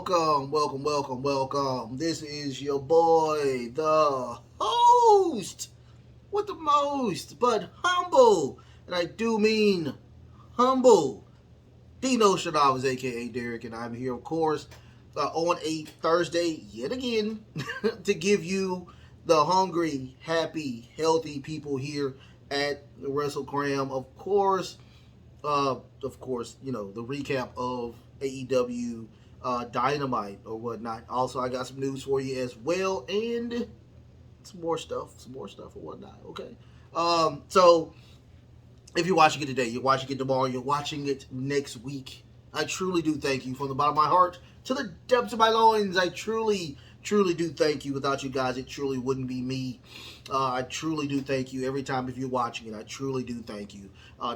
welcome. This is your boy, the host with the most, but humble, and I do mean humble. Dino Shadavas, aka Derek, and I'm here, of course, on a Thursday yet again to give you the hungry, happy, healthy people here at the WrestleCram. The recap of AEW Dynamite or whatnot. Also, I got some news for you as well, and some more stuff or whatnot. Okay. So if you're watching it today, you're watching it tomorrow, you're watching it next week, I truly do thank you from the bottom of my heart to the depths of my loins. I truly do thank you. Without you guys, it truly wouldn't be me. I truly do thank you every time if you're watching it. I truly do thank you.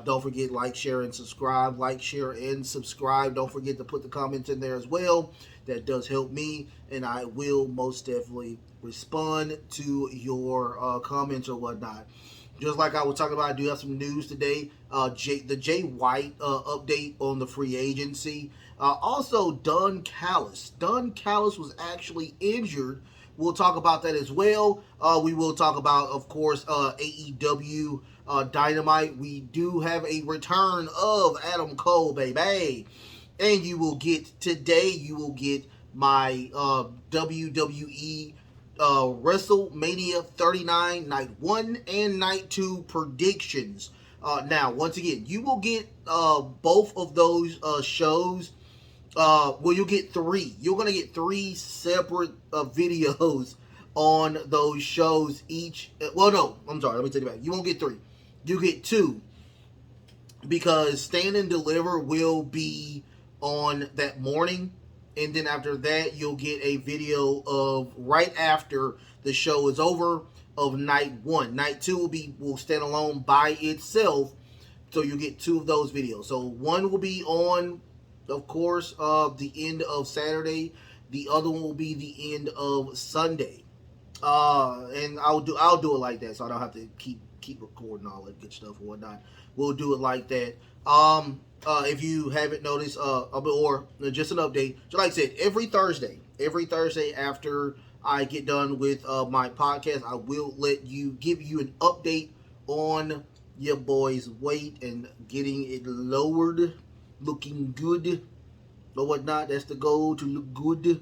Don't forget, like, share, and subscribe. Like, share, and subscribe. Don't forget to put the comments in there as well. That does help me, and I will most definitely respond to your comments or whatnot. Just like I was talking about, I do have some news today. The Jay White update on the free agency. Also, Callous. Callous was actually injured. We'll talk about that as well. We will talk about, of course, AEW Dynamite. We do have a return of Adam Cole, baby. And you will get my WWE WrestleMania 39 Night 1 and Night 2 predictions. Now, once again, you will get both of those shows. You'll get three. You're going to get three separate videos on those shows each. Well, no, I'm sorry. Let me take it back. You won't get three. You get two. Because Stand and Deliver will be on that morning. And then after that, you'll get a video of right after the show is over of night one. Night two will stand alone by itself. So you'll get two of those videos. So one will be on, of course, the end of Saturday. The other one will be the end of Sunday. And I'll do it like that, so I don't have to keep recording all that good stuff or whatnot. We'll do it like that. If you haven't noticed, or just an update, so like I said, every Thursday after I get done with my podcast, I will give you an update on your boy's weight and getting it lowered, looking good or whatnot. That's the goal, to look good,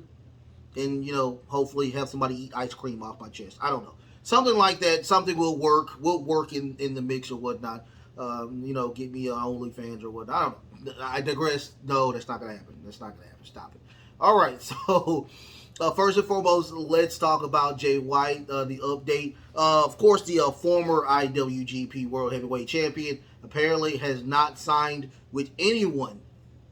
and hopefully have somebody eat ice cream off my chest. I don't know, something like that. Something will work. Will work in the mix or whatnot. Get me an OnlyFans or whatnot. I don't know. I digress. No, that's not gonna happen. Stop it. All right. So first and foremost, let's talk about Jay White. The update. Of course, the former IWGP World Heavyweight Champion apparently has not signed with anyone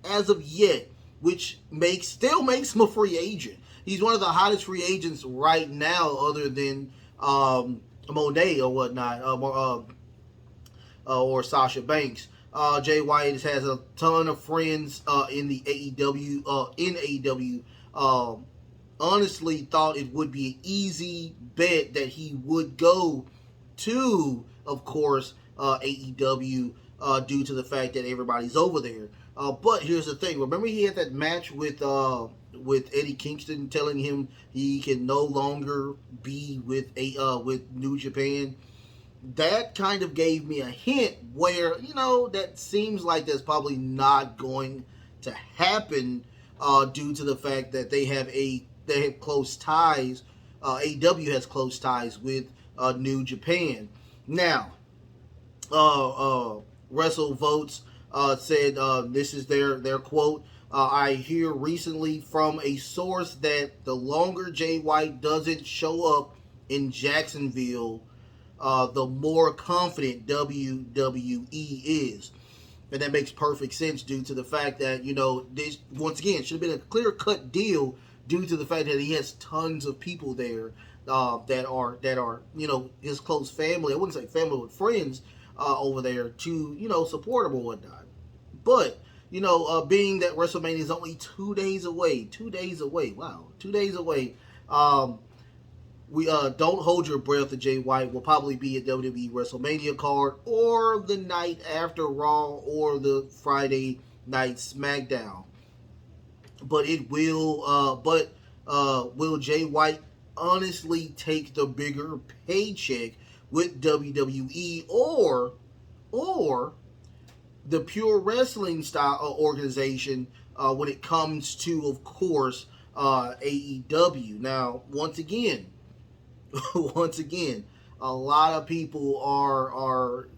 as of yet, which still makes him a free agent. He's one of the hottest free agents right now, other than Monet or whatnot, or Sasha Banks. Jay White has a ton of friends in the AEW. Honestly, thought it would be an easy bet that he would go to, of course, AEW due to the fact that everybody's over there. But here's the thing. Remember, he had that match with Eddie Kingston, telling him he can no longer be with New Japan. That kind of gave me a hint where, that seems like that's probably not going to happen due to the fact that they have close ties. AEW has close ties with New Japan. Now, WrestleVotes said this is their quote. I hear recently from a source that the longer Jay White doesn't show up in Jacksonville, the more confident WWE is. And that makes perfect sense due to the fact that, this, once again, should have been a clear-cut deal due to the fact that he has tons of people there that are his close family. I wouldn't say family, but friends over there to, support him or whatnot. But, being that WrestleMania is only 2 days away. Wow, 2 days away. We don't hold your breath. The Jay White will probably be a WWE WrestleMania card, or the night after Raw, or the Friday night SmackDown. but it will. Will Jay White honestly take the bigger paycheck with WWE or the pure wrestling style organization when it comes to, of course, AEW? Now, once again, once again, a lot of people are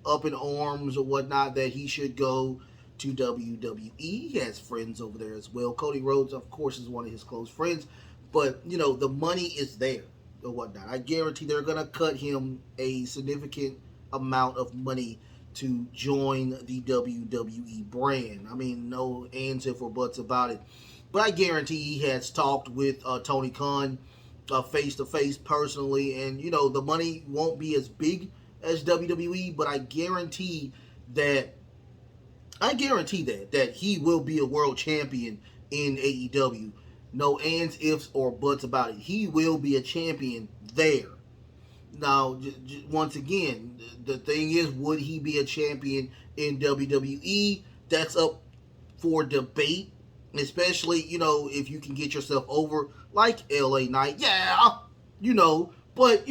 up in arms or whatnot that he should go to WWE. He has friends over there as well. Cody Rhodes, of course, is one of his close friends, but the money is there or whatnot. I guarantee they're gonna cut him a significant amount of money to join the WWE brand. I mean, no ands if or buts about it. But I guarantee he has talked with Tony Khan face to face personally, and the money won't be as big as WWE, but that I guarantee that he will be a world champion in AEW. No ands, ifs, or buts about it. He will be a champion there. Now, once again, the thing is, would he be a champion in WWE? That's up for debate, especially, if you can get yourself over like LA Knight. Yeah, but,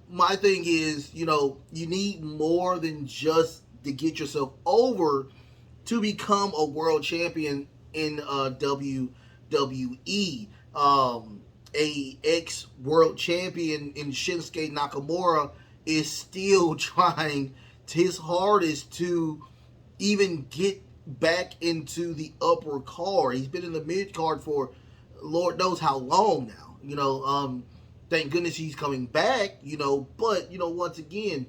my thing is, you need more than just to get yourself over to become a world champion in WWE. A ex world champion in Shinsuke Nakamura is still trying his hardest to even get back into the upper card. He's been in the mid card for Lord knows how long now. Thank goodness he's coming back. But once again,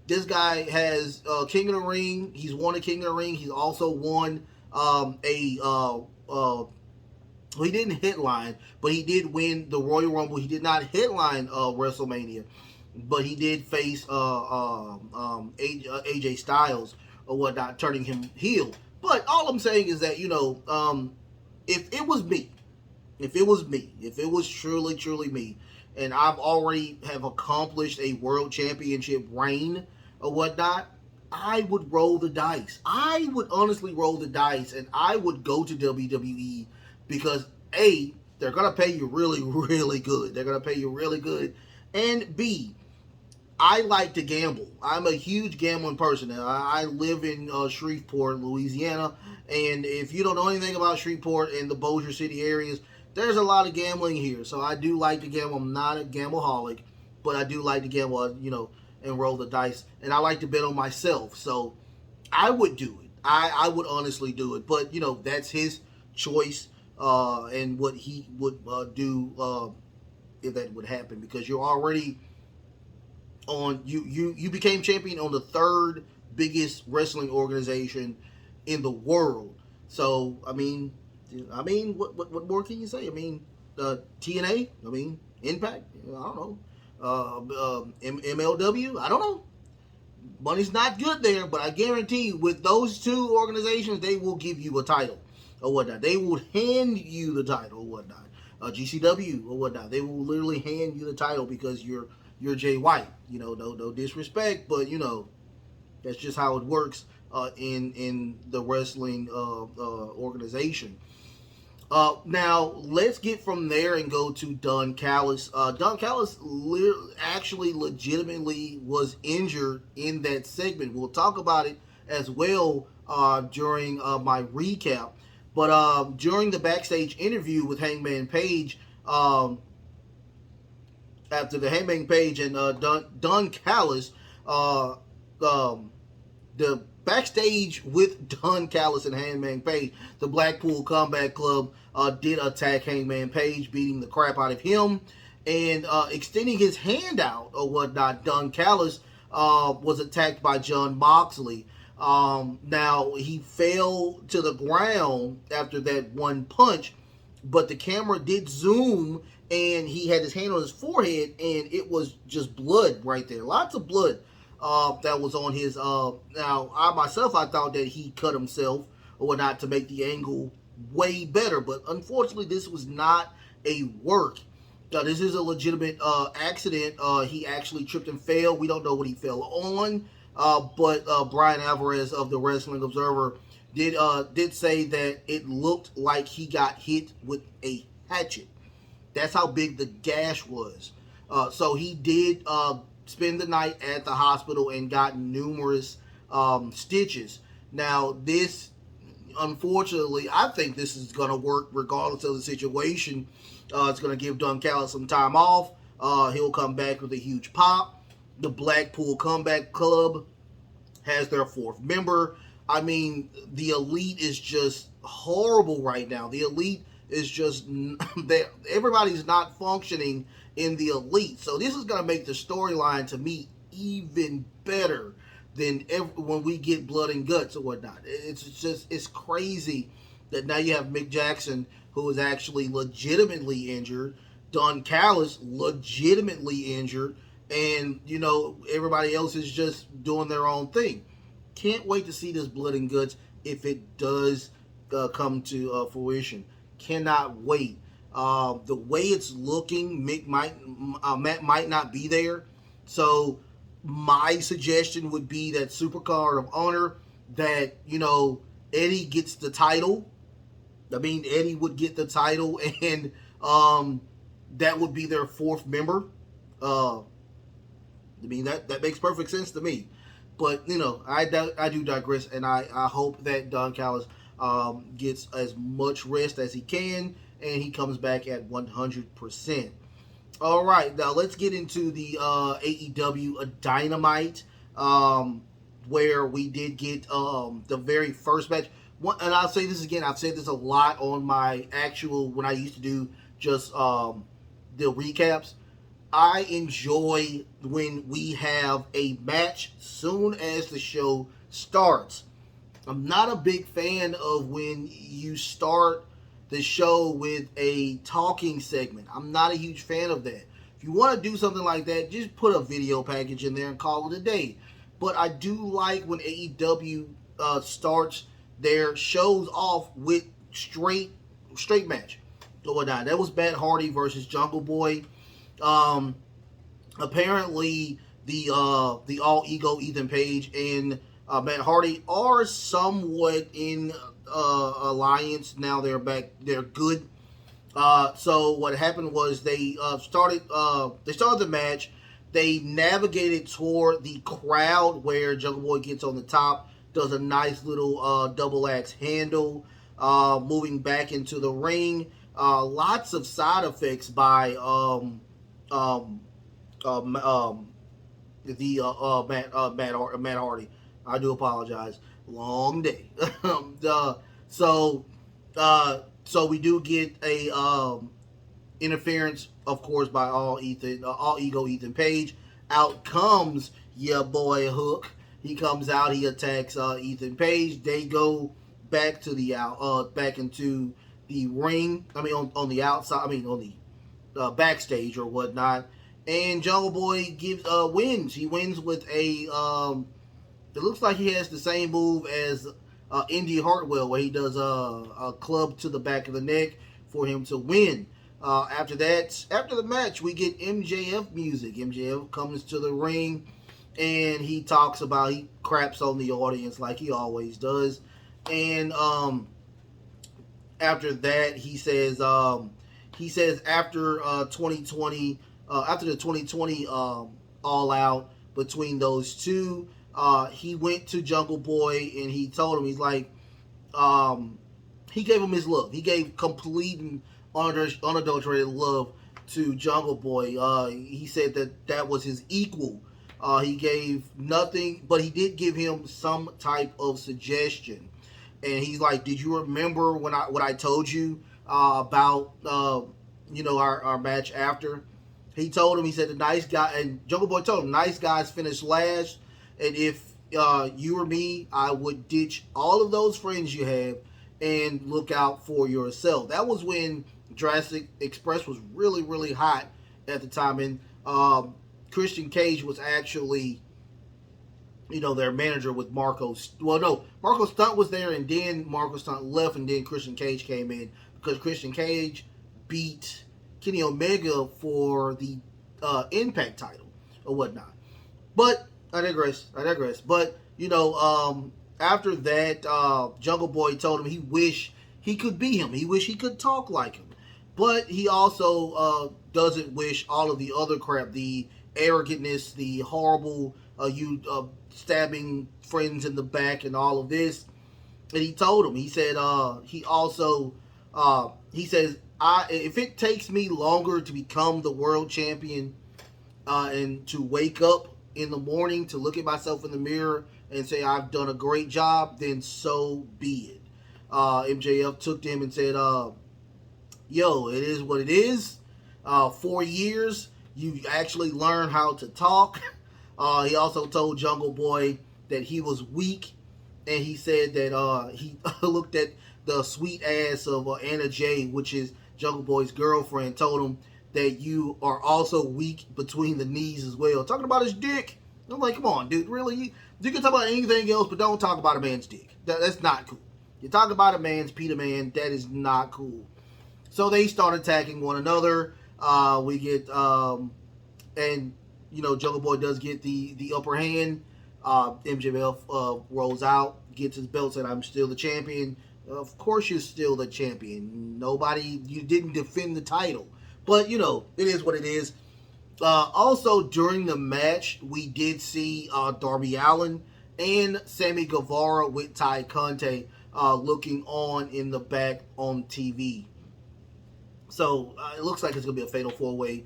this guy has King of the Ring. He's won a King of the Ring. He's also won he didn't headline, but he did win the Royal Rumble. He did not headline WrestleMania, but he did face AJ Styles or whatnot, turning him heel. But all I'm saying is that if it was me, if it was truly me, and I've already have accomplished a world championship reign or whatnot, I would roll the dice. I would honestly roll the dice, and I would go to WWE because A, they're gonna pay you really, really good. They're gonna pay you really good, and B, I like to gamble. I'm a huge gambling person. I live in Shreveport, Louisiana, and if you don't know anything about Shreveport and the Bossier City areas, there's a lot of gambling here. So I do like to gamble. I'm not a gambleaholic, but I do like to gamble, and roll the dice. And I like to bet on myself. So I would do it. I would honestly do it. But, that's his choice and what he would do if that would happen. Because you're already on, you became champion on the third biggest wrestling organization in the world. So, I mean, what more can you say? I mean, TNA. I mean, Impact. I don't know. MLW. I don't know. Money's not good there, but I guarantee you, with those two organizations, they will give you a title or whatnot. They will hand you the title or whatnot. GCW or whatnot. They will literally hand you the title because you're Jay White. No disrespect, but that's just how it works in the wrestling organization. Now, let's get from there and go to Don Callous. Don Callous actually legitimately was injured in that segment. We'll talk about it as well during my recap. But during the backstage interview with Hangman Page, after the Hangman Page and Don Callous, the backstage with Don Callous and Hangman Page, the Blackpool Combat Club did attack Hangman Page, beating the crap out of him and extending his hand out or whatnot. Don Callous was attacked by Jon Moxley. Now, he fell to the ground after that one punch, but the camera did zoom and he had his hand on his forehead and it was just blood right there. Lots of blood that was on his. Now, I thought that he cut himself or whatnot to make the angle way better, but unfortunately, this was not a work. This is a legitimate accident. He actually tripped and fell. We don't know what he fell on, but Brian Alvarez of the Wrestling Observer did say that it looked like he got hit with a hatchet. That's how big the gash was. So he did spend the night at the hospital and got numerous stitches. Now, this, unfortunately, I think this is going to work regardless of the situation. It's going to give Don Callis some time off. He'll come back with a huge pop. The Blackpool Comeback Club has their fourth member. I mean, the Elite is just horrible right now. The Elite is just everybody's not functioning in the Elite. So this is going to make the storyline to me even better than when we get Blood and Guts or whatnot. It's crazy that now you have Mick Jackson, who is actually legitimately injured, Don Callis legitimately injured, and everybody else is just doing their own thing. Can't wait to see this Blood and Guts if it does come to fruition. Cannot wait. The way it's looking, Matt might not be there. So my suggestion would be that Supercard of Honor, that Eddie gets the title. I mean, Eddie would get the title, and that would be their fourth member. I mean, that makes perfect sense to me. But I do digress, and I hope that Don Callis gets as much rest as he can, and he comes back at 100%. All right, now let's get into the AEW Dynamite, where we did get the very first match. And I'll say this again, I've said this a lot on my actual, when I used to do just the recaps. I enjoy when we have a match soon as the show starts. I'm not a big fan of when you start the show with a talking segment. I'm not a huge fan of that. If you want to do something like that, just put a video package in there and call it a day. But I do like when AEW starts their shows off with straight match. So whatnot. That was Matt Hardy versus Jungle Boy. Apparently the All Ego Ethan Page and Matt Hardy are somewhat in alliance now. They're back. They're good. So what happened was they started the match. They navigated toward the crowd where Jungle Boy gets on the top, does a nice little double axe handle, moving back into the ring. Lots of side effects by Matt Hardy. I do apologize. Long day. So we do get a interference, of course, by All Ego Ethan Page. Out comes your boy Hook. He comes out. He attacks Ethan Page. They go back to the back into the ring. I mean, on the outside. I mean, on the backstage or whatnot. And Jungle Boy wins. He wins with a. It looks like he has the same move as Indy Hartwell, where he does a club to the back of the neck for him to win. After the match, we get MJF music. MJF comes to the ring, and he craps on the audience like he always does. And after that, he says after 2020, after the 2020 All Out between those two, he went to Jungle Boy and he told him, he's like, he gave him his love. He gave complete and unadulterated love to Jungle Boy. He said that was his equal. He gave nothing, but he did give him some type of suggestion. And he's like, did you remember what I told you about our match after? He told him, he said the nice guy, and Jungle Boy told him, nice guys finish last, and if you or me, I would ditch all of those friends you have and look out for yourself. That was when Jurassic Express was really, really hot at the time, and Christian Cage was actually, their manager with Marco. Well, no, Marco Stunt was there, and then Marco Stunt left, and then Christian Cage came in because Christian Cage beat Kenny Omega for the Impact title or whatnot. But I digress. But after that, Jungle Boy told him he wished he could be him. He wished he could talk like him. But he also doesn't wish all of the other crap, the arrogantness, the horrible you stabbing friends in the back and all of this. And he told him, he said, he also, he says, if it takes me longer to become the world champion and to wake up in the morning to look at myself in the mirror and say I've done a great job, then so be it. MJF took to him and said, yo, it is what it is. 4 years, you actually learn how to talk. He also told Jungle Boy that he was weak, and he said that he looked at the sweet ass of Anna Jay, which is Jungle Boy's girlfriend, told him that you are also weak between the knees as well. Talking about his dick. I'm like, come on, dude, really? You can talk about anything else, but don't talk about a man's dick. That's not cool. You talk about a man's Peter Man, that is not cool. So they start attacking one another. We get, and, you know, Jungle Boy does get the upper hand. MJF rolls out, gets his belt, said, I'm still the champion. Of course you're still the champion. You didn't defend the title. But, you know, it is what it is. Also, during the match, we did see Darby Allin and Sammy Guevara with Ty Conte looking on in the back on TV. So, it looks like it's going to be a fatal four-way.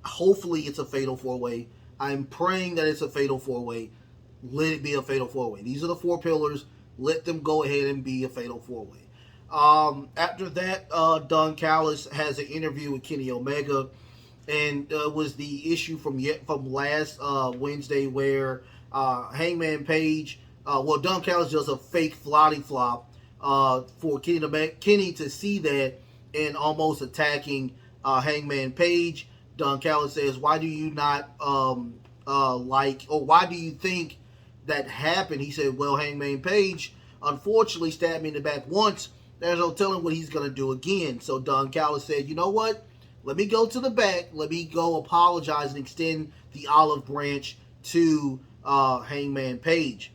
Hopefully it's a fatal four-way. I'm praying that it's a fatal four-way. Let it be a fatal four-way. These are the four pillars. Let them go ahead and be a fatal four-way. After that, Don Callous has an interview with Kenny Omega, and was the issue from last Wednesday where Hangman Page, Don Callous does a fake flotty flop for Kenny to see that and almost attacking Hangman Page. Don Callous says, why do you not why do you think that happened? He said, well, Hangman Page unfortunately stabbed me in the back once. There's no telling what he's going to do again. So Don Callis said, you know what? Let me go to the back. Let me go apologize and extend the olive branch to Hangman Page.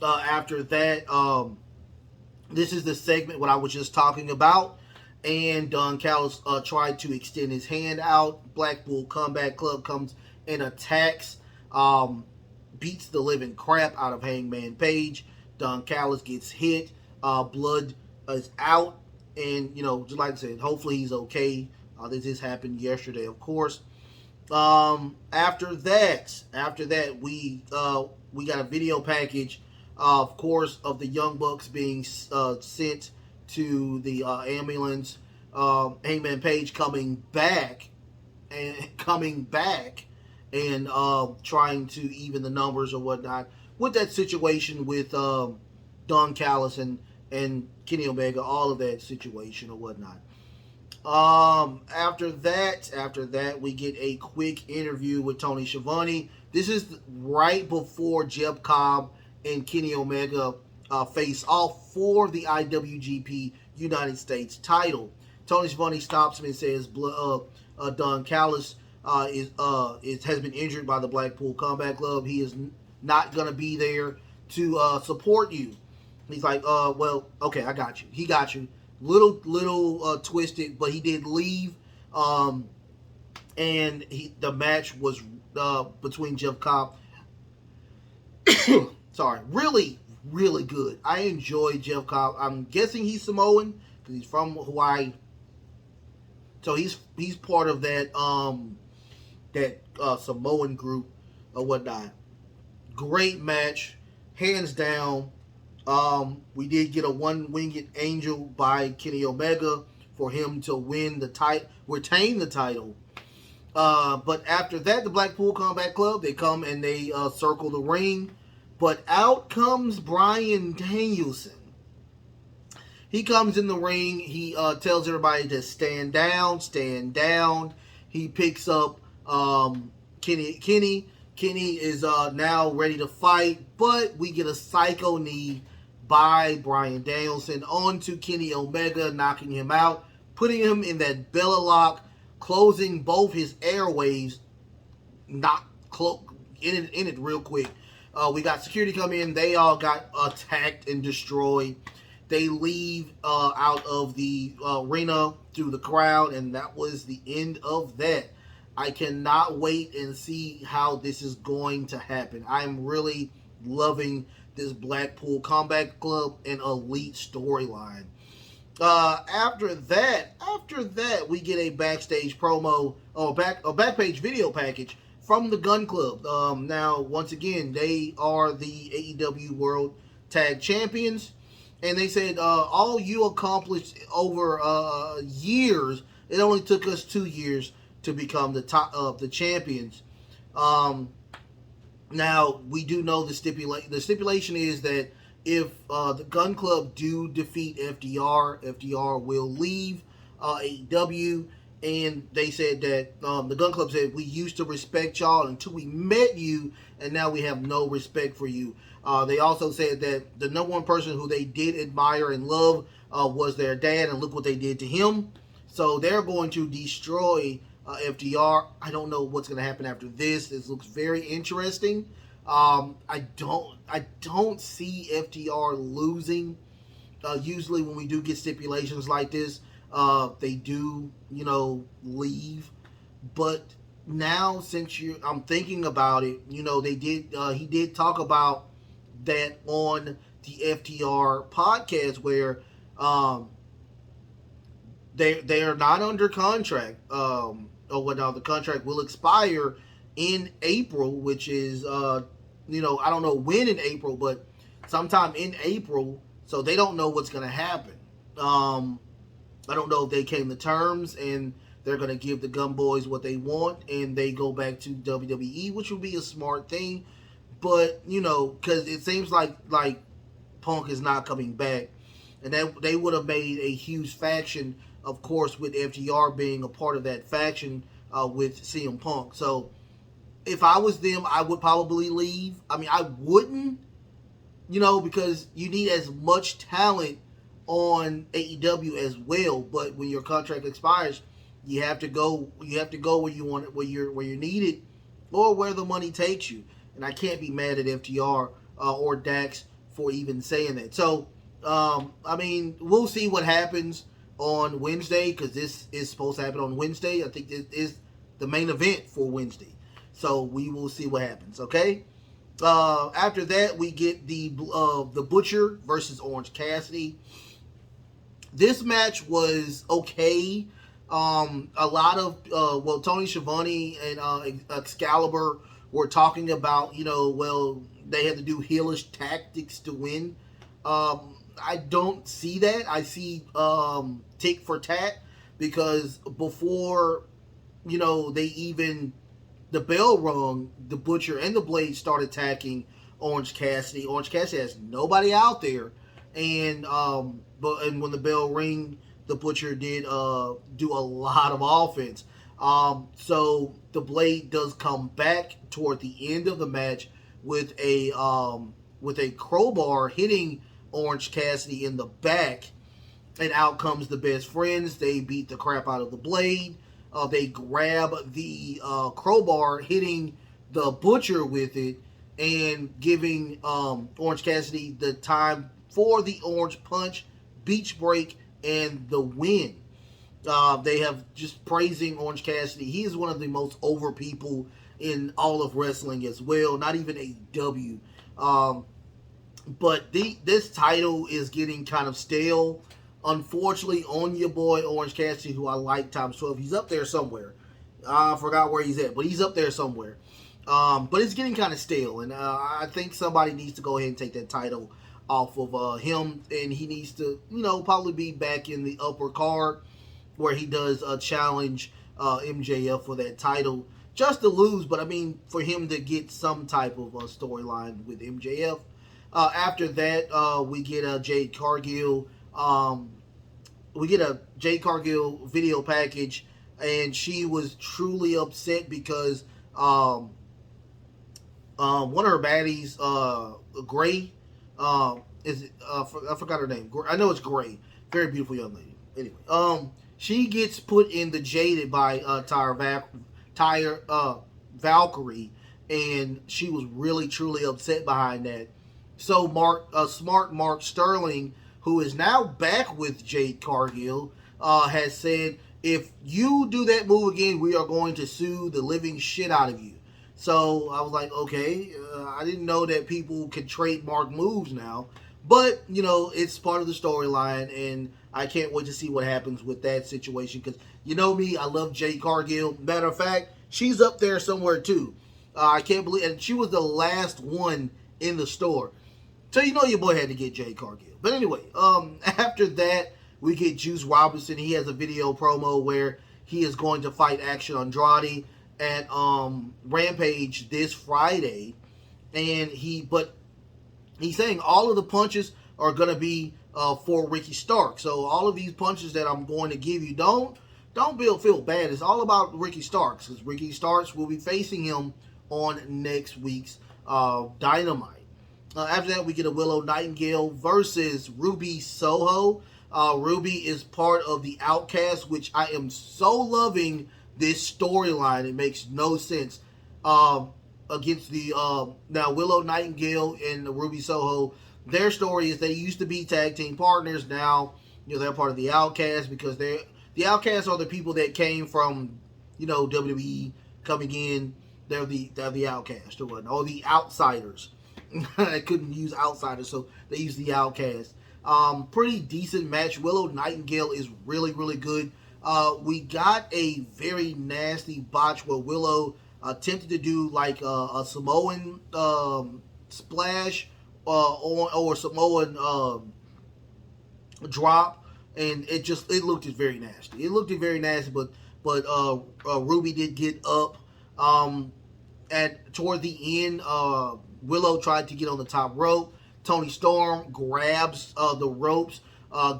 After that, this is the segment what I was just talking about. And Don Callis tried to extend his hand out. Blackpool Combat Club comes and attacks, beats the living crap out of Hangman Page. Don Callis gets hit. Blood is out. And, you know, just like I said, hopefully he's okay. This happened yesterday, of course. After that, we got a video package, of course, of the Young Bucks being sent to the ambulance. Hangman Page coming back and trying to even the numbers or whatnot with that situation with Don Callis and Kenny Omega, all of that situation or whatnot. After that, we get a quick interview with Tony Schiavone. This is right before Jeff Cobb and Kenny Omega face off for the IWGP United States title. Tony Schiavone stops him and says, Don Callis has been injured by the Blackpool Combat Club. He is not going to be there to support you. He's like, well, okay, I got you. He got you. Little twisted, but he did leave. And the match was between Jeff Cobb. Sorry, really, really good. I enjoy Jeff Cobb. I'm guessing he's Samoan because he's from Hawaii. So he's part of that Samoan group or whatnot. Great match, hands down. We did get a one-winged angel by Kenny Omega for him to win the title, retain the title. But after that, the Blackpool Combat Club, they come and they circle the ring. But out comes Bryan Danielson. He comes in the ring. He tells everybody to stand down, stand down. He picks up Kenny. Kenny is now ready to fight, but we get a psycho knee by Bryan Danielson onto Kenny Omega, knocking him out, putting him in that Bella lock, closing both his airways, in it real quick. We got security come in. They all got attacked and destroyed. They leave out of the arena through the crowd, and that was the end of that. I cannot wait and see how this is going to happen. I'm really loving this Blackpool Combat Club and Elite storyline. After that, we get a backstage promo or a backpage video package from the Gun Club. Now, once again, they are the AEW World Tag Champions, and they said all you accomplished over years. It only took us 2 years to become the top of the champions. Um, Now we do know the stipulation is that if the Gun Club do defeat FDR will leave AEW. And they said that the Gun Club said we used to respect y'all until we met you, and now we have no respect for you. They also said that the number one person who they did admire and love was their dad, and look what they did to him. So they're going to destroy FDR. I don't know what's going to happen after this. This looks very interesting. I don't see FDR losing. Usually when we do get stipulations like this, they do, leave. But now, since I'm thinking about it, he did talk about that on the FTR podcast where they are not under contract. The contract will expire in April, which is I don't know when in April, but sometime in April. So they don't know what's going to happen. I don't know if they came to terms and they're going to give the Gun Boys what they want and they go back to WWE, which would be a smart thing. But, because it seems like Punk is not coming back. And that they would have made a huge faction, of course, with FTR being a part of that faction with CM Punk. So if I was them, I would probably leave. I mean, I wouldn't, because you need as much talent on AEW as well. But when your contract expires, you have to go. You have to go where you want it, where you're needed, or where the money takes you. And I can't be mad at FTR or Dax for even saying that. So, we'll see what happens on Wednesday, because this is supposed to happen on Wednesday. I think this is the main event for Wednesday. So we will see what happens. Okay. After that, we get the Butcher versus Orange Cassidy. This match was okay. A lot of Tony Schiavone and Excalibur were talking about they had to do heelish tactics to win. I don't see that. I see tick for tat, because before the bell rung, the Butcher and the Blade started attacking Orange Cassidy. Orange Cassidy has nobody out there, and when the bell rang, the Butcher did do a lot of offense. So the Blade does come back toward the end of the match with a crowbar hitting Orange Cassidy in the back, and out comes the Best Friends. They beat the crap out of the Blade. They grab the crowbar, hitting the Butcher with it, and giving Orange Cassidy the time for the Orange Punch, Beach Break, and the win. They have just praising Orange Cassidy. He is one of the most over people in all of wrestling as well, not even AEW. But this title is getting kind of stale. Unfortunately, on your boy Orange Cassidy, who I like times 12, he's up there somewhere. I forgot where he's at, but he's up there somewhere. But it's getting kind of stale, and I think somebody needs to go ahead and take that title off of him, and he needs to, probably be back in the upper card where he does challenge MJF for that title, just to lose, but for him to get some type of storyline with MJF. After that, we get a Jade Cargill. We get a Jade Cargill video package, and she was truly upset because one of her baddies, Gray, I forgot her name. I know it's Gray. Very beautiful young lady. Anyway, she gets put in the Jaded by Tyre Valkyrie, and she was really truly upset behind that. So smart Mark Sterling, who is now back with Jade Cargill, has said, if you do that move again, we are going to sue the living shit out of you. So I was like, okay, I didn't know that people could trademark moves now. But, it's part of the storyline, and I can't wait to see what happens with that situation. Because, you know me, I love Jade Cargill. Matter of fact, she's up there somewhere, too. I can't believe, and she was the last one in the store. So your boy had to get Jade Cargill. But anyway, after that, we get Juice Robinson. He has a video promo where he is going to fight Action Andrade at Rampage this Friday, and he's saying all of the punches are going to be for Ricky Stark. So all of these punches that I'm going to give you, don't feel bad. It's all about Ricky Starks, because Ricky Starks will be facing him on next week's Dynamite. After that, we get a Willow Nightingale versus Ruby Soho. Ruby is part of the Outcast, which I am so loving this storyline. It makes no sense. Against the now Willow Nightingale and the Ruby Soho, their story is they used to be tag team partners. Now they're part of the Outcast, because the Outcasts are the people that came from WWE coming in. They're the Outcast or whatnot, or the Outsiders. I couldn't use Outsiders, so they use the Outcast. Pretty decent match. Willow Nightingale is really, really good. We got a very nasty botch where Willow attempted to do like a Samoan splash or Samoan drop, and it looked very nasty. But Ruby did get up. Toward the end, Willow tried to get on the top rope. Toni Storm grabs the ropes,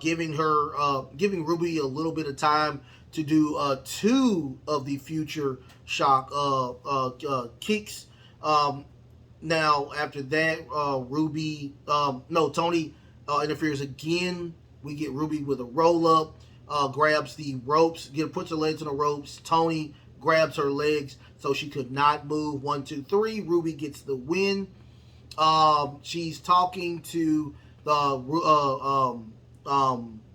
giving Ruby a little bit of time to do two of the future shock kicks. Now after that, Toni interferes again. We get Ruby with a roll up, grabs the ropes, puts her legs on the ropes. Toni grabs her legs so she could not move. 1, 2, 3. Ruby gets the win. She's talking to the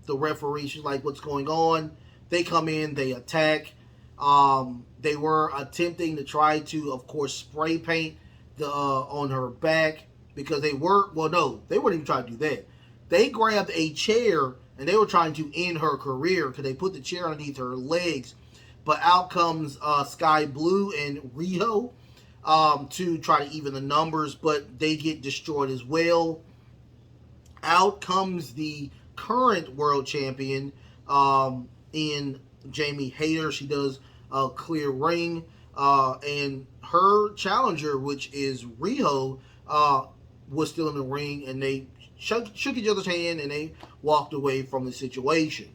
referee. She's like, "What's going on?" They come in. They attack. They were attempting to try to, of course, spray paint on her back, because they weren't even trying to do that. They grabbed a chair and they were trying to end her career, because they put the chair underneath her legs. But out comes Sky Blue and Rio to try to even the numbers, but they get destroyed as well. Out comes the current world champion in Jamie Hayter. She does a clear ring, and her challenger, which is Rio, was still in the ring, and they shook each other's hand and they walked away from the situation.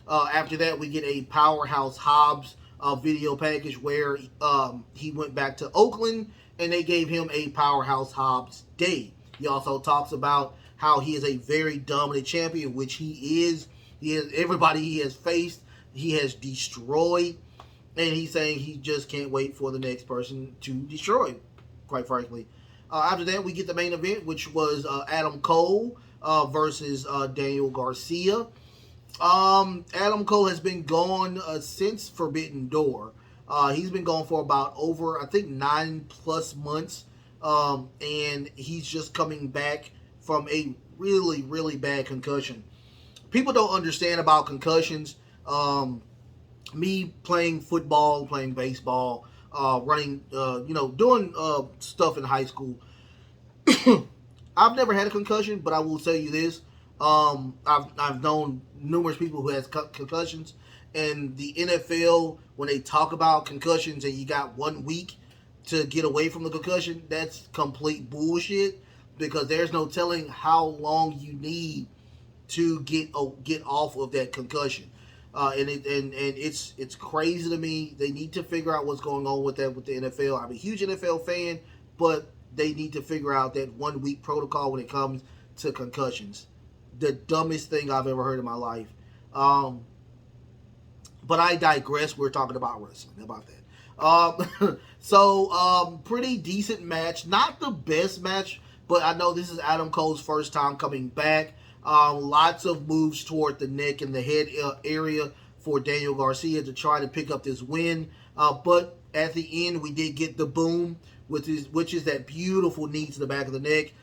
After that, we get a Powerhouse Hobbs video package where he went back to Oakland and they gave him a Powerhouse Hobbs day. He also talks about how he is a very dominant champion, which he is. Everybody he has faced, he has destroyed, and he's saying he just can't wait for the next person to destroy, quite frankly. After that, we get the main event, which was Adam Cole versus Daniel Garcia. Adam Cole has been gone since Forbidden Door. He's been gone for about over, I think, 9+ months. And he's just coming back from a really, really bad concussion. People don't understand about concussions. Me playing football, playing baseball, running, doing stuff in high school. I've never had a concussion, but I will tell you this. I've known numerous people who has concussions, and the NFL, when they talk about concussions and you got 1 week to get away from the concussion, that's complete bullshit, because there's no telling how long you need to get off of that concussion. And it's crazy to me. They need to figure out what's going on with that with the NFL. I'm a huge NFL fan, but they need to figure out that 1 week protocol when it comes to concussions. The dumbest thing I've ever heard in my life. But I digress. We're talking about wrestling. How about that? Pretty decent match. Not the best match, but I know this is Adam Cole's first time coming back. Lots of moves toward the neck and the head area for Daniel Garcia to try to pick up this win. But at the end, we did get the boom, which is that beautiful knee to the back of the neck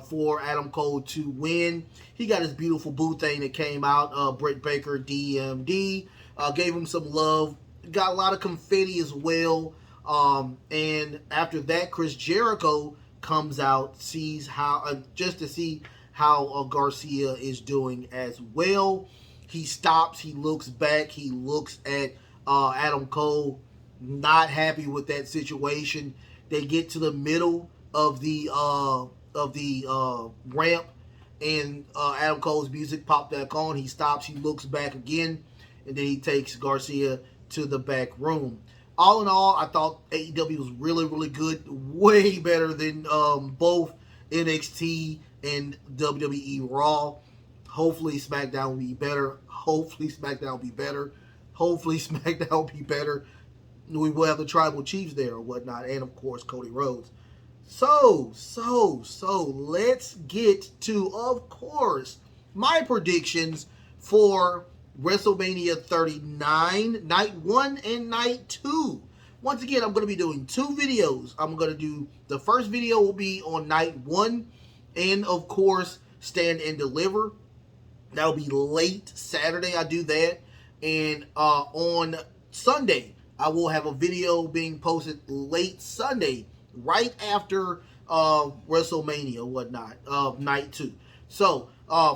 for Adam Cole to win. He got his beautiful boot thing that came out. Britt Baker, DMD, gave him some love. Got a lot of confetti as well. And after that, Chris Jericho comes out, sees how just to see how Garcia is doing as well. He stops, he looks back, he looks at Adam Cole, not happy with that situation. They get to the middle of the ramp, and Adam Cole's music popped back on. He stops, he looks back again, and then he takes Garcia to the back room. All in all, I thought AEW was really, really good. Way better than both NXT and WWE Raw. Hopefully SmackDown will be better. Hopefully SmackDown will be better. Hopefully SmackDown will be better. We will have the Tribal Chiefs there or whatnot. And, of course, Cody Rhodes. So, let's get to, of course, my predictions for WrestleMania 39, Night 1 and Night 2. Once again, I'm going to be doing two videos. I'm going to do, the first video will be on Night 1, and of course, Stand and Deliver. That'll be late Saturday, I do that. And on Sunday, I will have a video being posted late Sunday, right after WrestleMania, whatnot, Night 2. So,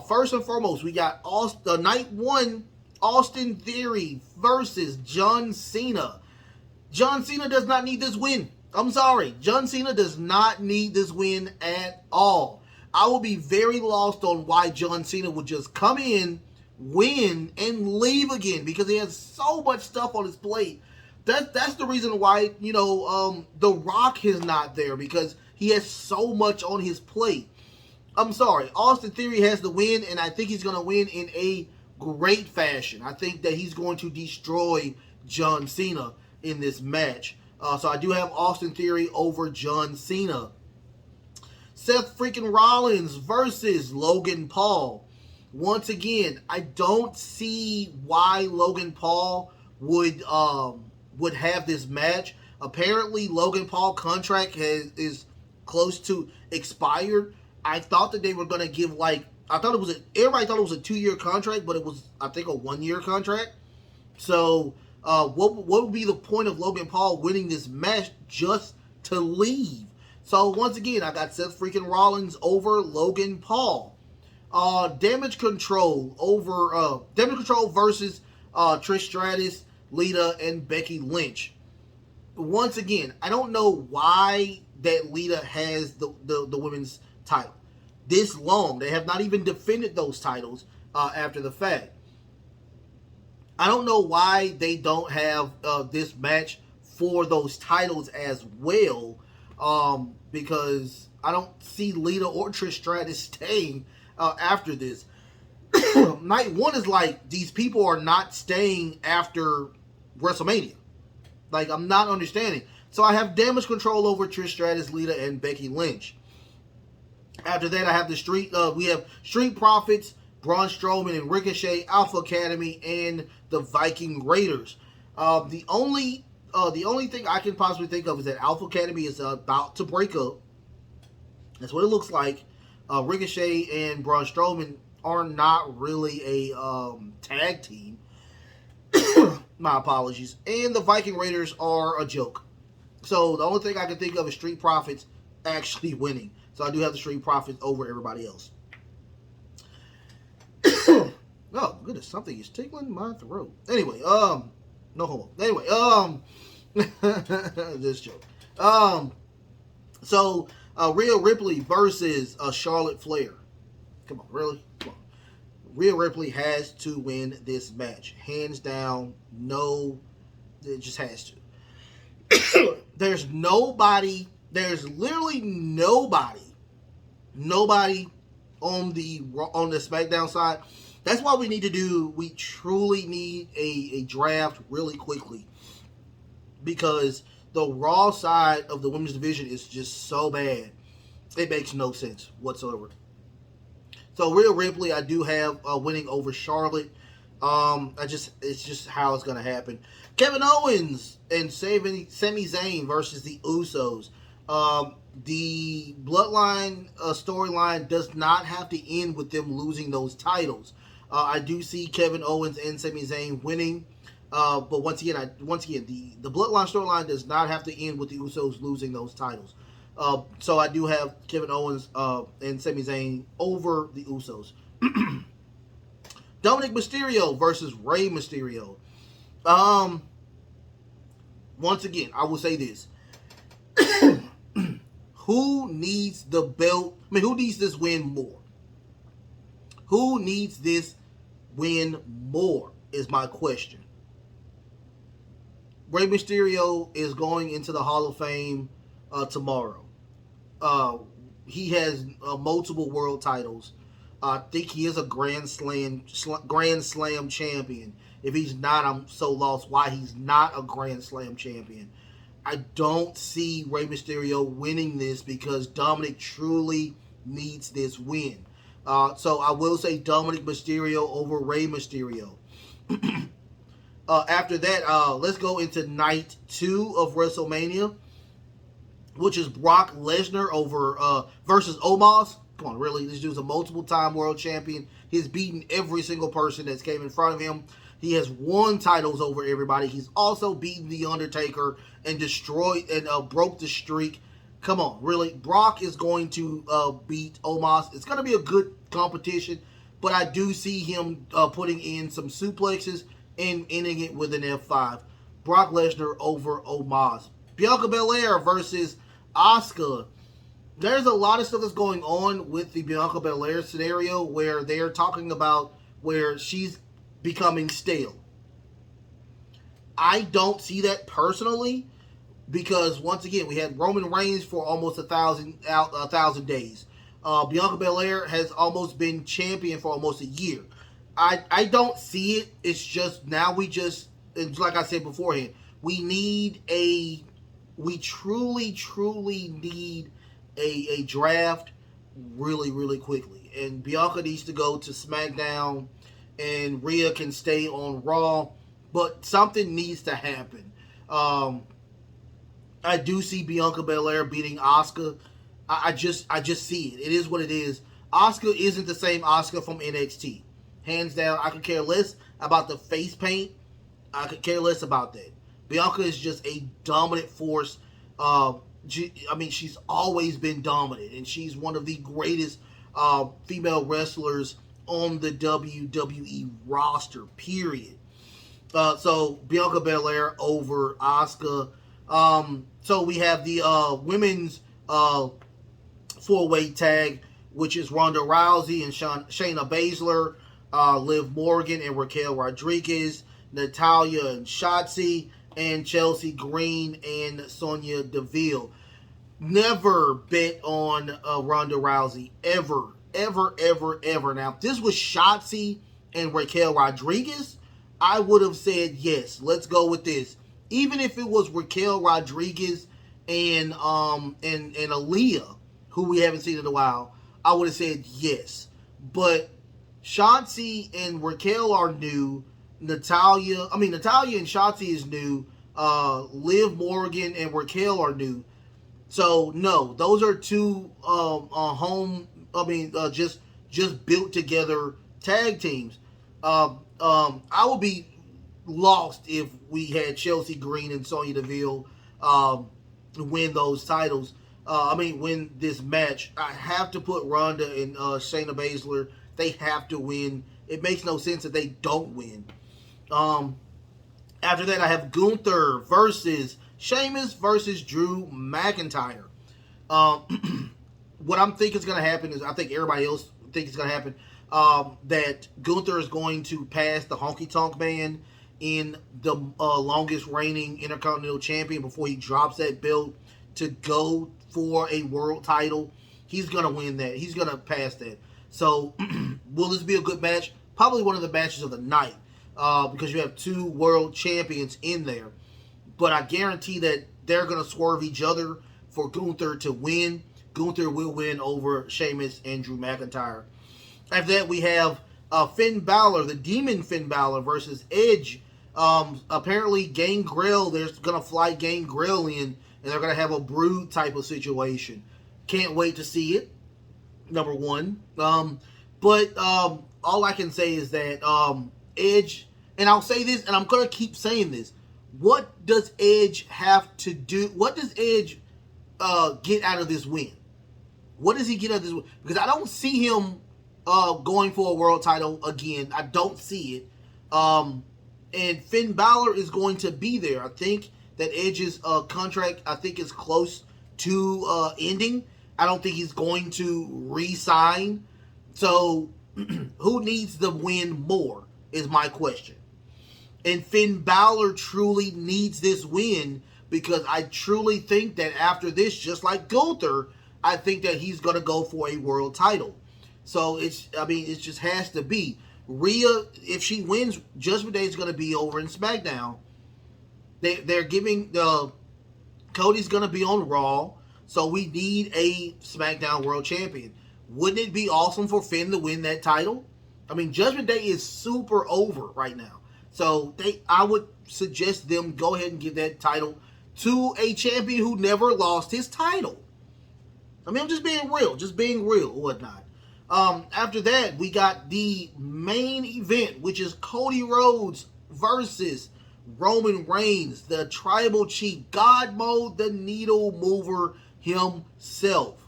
first and foremost, we got Night 1, Austin Theory versus John Cena. John Cena does not need this win. I'm sorry. John Cena does not need this win at all. I will be very lost on why John Cena would just come in, win, and leave again, because he has so much stuff on his plate. That's the reason why, The Rock is not there, because he has so much on his plate. I'm sorry. Austin Theory has the win, and I think he's going to win in a great fashion. I think that he's going to destroy John Cena in this match. So I do have Austin Theory over John Cena. Seth freaking Rollins versus Logan Paul. Once again, I don't see why Logan Paul would have this match. Apparently, Logan Paul contract is close to expired. I thought that they were going to give everybody thought it was a 2-year contract, but it was, I think, a 1-year contract. So, what would be the point of Logan Paul winning this match just to leave? So, once again, I got Seth freaking Rollins over Logan Paul. Damage Control versus Trish Stratus, Lita, and Becky Lynch. Once again, I don't know why that Lita has the women's title this long. They have not even defended those titles after the fact. I don't know why they don't have this match for those titles as well, because I don't see Lita or Trish Stratus staying after this. Night 1 is like, these people are not staying after WrestleMania. Like, I'm not understanding. So I have Damage Control over Trish Stratus, Lita, and Becky Lynch. After that, I have we have Street Profits, Braun Strowman and Ricochet, Alpha Academy, and the Viking Raiders. The only thing I can possibly think of is that Alpha Academy is about to break up. That's what it looks like. Ricochet and Braun Strowman are not really a tag team. My apologies. And the Viking Raiders are a joke. So the only thing I can think of is Street Profits actually winning. So I do have the Street Profits over everybody else. Oh, goodness, something is tickling my throat. Anyway, no homo. Anyway, this joke. So Rhea Ripley versus Charlotte Flair. Come on, really? Come on. Rhea Ripley has to win this match. Hands down, no, it just has to. There's literally nobody on the SmackDown side. That's why we truly need a draft really quickly. because the Raw side of the women's division is just so bad. It makes no sense whatsoever. So Rhea Ripley, I do have winning over Charlotte. It's just how it's gonna happen. Kevin Owens and Sami Zayn versus the Usos. The Bloodline storyline does not have to end with them losing those titles. I do see Kevin Owens and Sami Zayn winning. But once again, the Bloodline storyline does not have to end with the Usos losing those titles. So I do have Kevin Owens and Sami Zayn over the Usos. Dominic Mysterio versus Rey Mysterio. Once again, I will say this. Who needs the belt? I mean, who needs this win more? Who needs this win more is my question. Rey Mysterio is going into the Hall of Fame tomorrow. He has multiple world titles. I think he is a Grand Slam champion. If he's not, I'm so lost why he's not a Grand Slam champion. I don't see Rey Mysterio winning this because Dominic truly needs this win. So I will say Dominic Mysterio over Rey Mysterio. After that, let's go into night 2 of WrestleMania, which is Brock Lesnar over versus Omos. Come on, really? This dude's a multiple-time world champion. He's beaten every single person that's came in front of him. He has won titles over everybody. He's also beaten The Undertaker and destroyed and broke the streak. Come on, really? Brock is going to beat Omos. It's going to be a good competition, but I do see him putting in some suplexes and ending it with an F5. Brock Lesnar over Omos. Bianca Belair versus Asuka. There's a lot of stuff that's going on with the Bianca Belair scenario where they're talking about where she's becoming stale. I don't see that personally because once again we had Roman Reigns for almost 1,000 days. Bianca Belair has almost been champion for almost a year. I don't see it. It's just now it's like I said beforehand, we truly need a draft really, really quickly. And Bianca needs to go to SmackDown and Rhea can stay on Raw. But something needs to happen. I do see Bianca Belair beating Asuka. I just see it. It is what it is. Asuka isn't the same Asuka from NXT. Hands down, I could care less about the face paint. I could care less about that. Bianca is just a dominant force. She's always been dominant, and she's one of the greatest female wrestlers on the WWE roster, period. So, Bianca Belair over Asuka. So, we have the women's four-way tag, which is Ronda Rousey and Shayna Baszler, Liv Morgan and Raquel Rodriguez, Natalya and Shotzi, and Chelsea Green and Sonya Deville. Never bet on Ronda Rousey. Ever. Now, if this was Shotzi and Raquel Rodriguez, I would have said yes. Let's go with this. Even if it was Raquel Rodriguez and Aaliyah, who we haven't seen in a while, I would have said yes. But Shotzi and Raquel are new. Natalya and Shotzi is new. Liv Morgan and Raquel are new. So no, those are two just built together tag teams. I would be lost if we had Chelsea Green and Sonya Deville win those titles. Win this match. I have to put Ronda and Shayna Baszler. They have to win. It makes no sense that they don't win. After that, I have Gunther versus Sheamus versus Drew McIntyre. What I'm thinking is going to happen is I think everybody else thinks it's going to happen. That Gunther is going to pass the Honky Tonk Man in the longest reigning Intercontinental Champion before he drops that belt to go for a world title. He's going to win that. He's going to pass that. So, will this be a good match? Probably one of the matches of the night because you have two world champions in there. but I guarantee that they're going to swerve each other for Gunther to win. Gunther will win over Sheamus and Drew McIntyre. After that, we have Finn Balor, the Demon Finn Balor versus Edge. Apparently, Gangrel, they're going to fly Gangrel in, and they're going to have a brood type of situation. Can't wait to see it, number one. But all I can say is that Edge, and I'll say this, and I'm going to keep saying this, what does Edge have to do? What does Edge get out of this win? What does he get out of this win? Because I don't see him going for a world title again. I don't see it. And Finn Balor is going to be there. I think that Edge's contract, I think, is close to ending. I don't think he's going to re-sign. So, who needs the win more is my question. And Finn Balor truly needs this win because I truly think that after this, just like Gunther, I think that he's going to go for a world title. So, it just has to be. Rhea, if she wins, Judgment Day is going to be over in SmackDown. They're giving Cody's going to be on Raw, so we need a SmackDown World Champion. Wouldn't it be awesome for Finn to win that title? I mean, Judgment Day is super over right now, so I would suggest them go ahead and give that title to a champion who never lost his title. I mean, I'm just being real, whatnot. After that, we got the main event, which is Cody Rhodes versus Roman Reigns, the Tribal Chief, God Mode, the Needle Mover himself.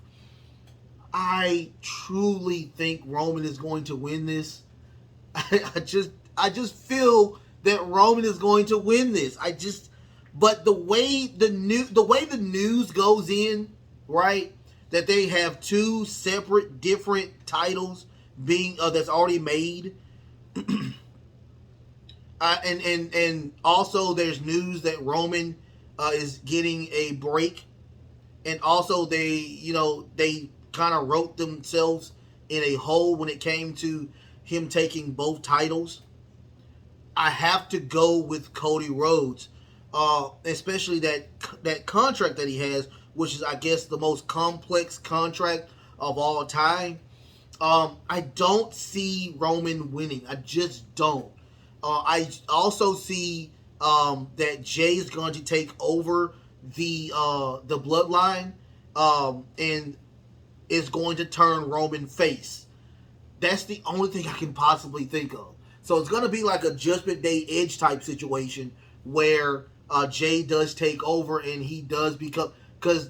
I truly think Roman is going to win this. I just feel that Roman is going to win this. But the way the news goes in, right? That they have two separate, different titles being that's already made, and also there's news that Roman is getting a break, and also they kind of wrote themselves in a hole when it came to him taking both titles. I have to go with Cody Rhodes, especially that contract that he has, which is, I guess, the most complex contract of all time. I don't see Roman winning. I just don't. I also see that Jay is going to take over the bloodline and is going to turn Roman face. That's the only thing I can possibly think of. So it's going to be like a Judgment Day Edge type situation where Jay does take over and he does become... Because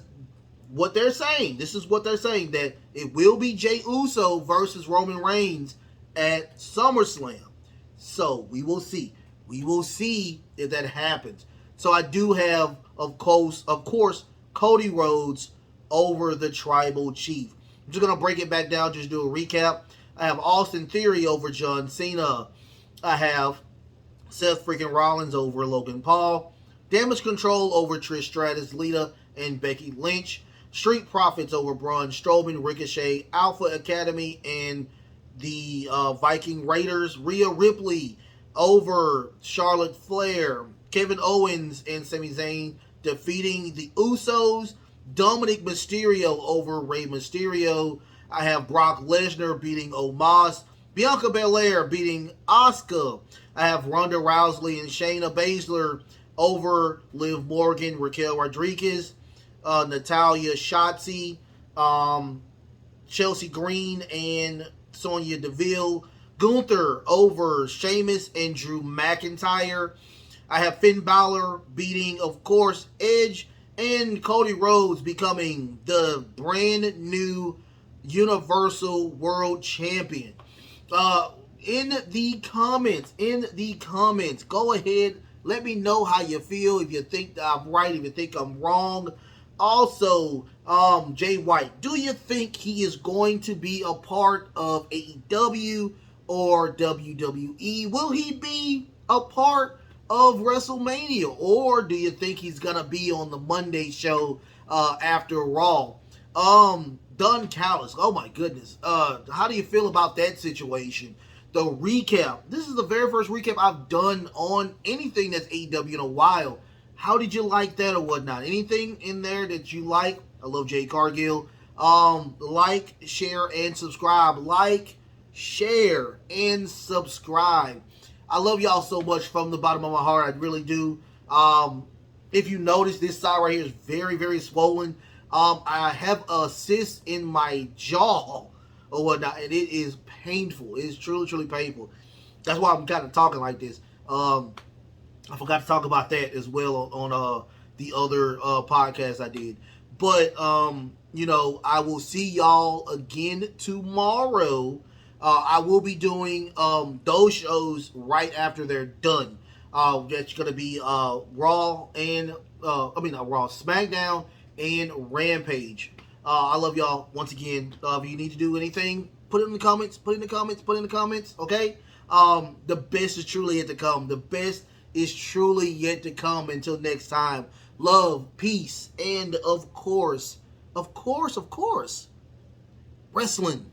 what they're saying, that it will be Jey Uso versus Roman Reigns at SummerSlam. So we will see. We will see if that happens. So I do have, of course, Cody Rhodes over the Tribal Chief. I'm just going to break it back down, just do a recap. I have Austin Theory over John Cena. I have Seth freaking Rollins over Logan Paul. Damage Control over Trish Stratus, Lita, and Becky Lynch. Street Profits over Braun Strowman, Ricochet, Alpha Academy, and the Viking Raiders. Rhea Ripley over Charlotte Flair. Kevin Owens and Sami Zayn defeating the Usos. Dominic Mysterio over Rey Mysterio. I have Brock Lesnar beating Omos. Bianca Belair beating Asuka. I have Ronda Rousey and Shayna Baszler over Liv Morgan, Raquel Rodriguez, Natalya Shotzi, Chelsea Green, and Sonya Deville. Gunther over Sheamus and Drew McIntyre. I have Finn Balor beating, of course, Edge, and Cody Rhodes becoming the brand new Universal World Champion. In the comments, go ahead, let me know how you feel, if you think that I'm right, if you think I'm wrong. Also, Jay White, do you think he is going to be a part of AEW or WWE? Will he be a part of WrestleMania, or do you think he's gonna be on the Monday show after Raw? Done Callous, oh my goodness, how do you feel about that situation? The recap, this is the very first recap I've done on anything that's AEW in a while. How did you like that or whatnot? Anything in there that you like? I love Jay Cargill. Like, share, and subscribe. Like, share, and subscribe. I love y'all so much from the bottom of my heart. I really do. If you notice, this side right here is very, very swollen. I have a cyst in my jaw or whatnot, and it is painful. It is truly, truly painful. That's why I'm kind of talking like this. I forgot to talk about that as well on the other podcast I did. But I will see y'all again tomorrow. I will be doing those shows right after they're done. That's gonna be Raw and not Raw, SmackDown and Rampage. I love y'all once again. If you need to do anything, put it in the comments. Put it in the comments. Put it in the comments. Okay. The best is truly yet to come. The best is truly yet to come. Until next time, love, peace, and of course, wrestling.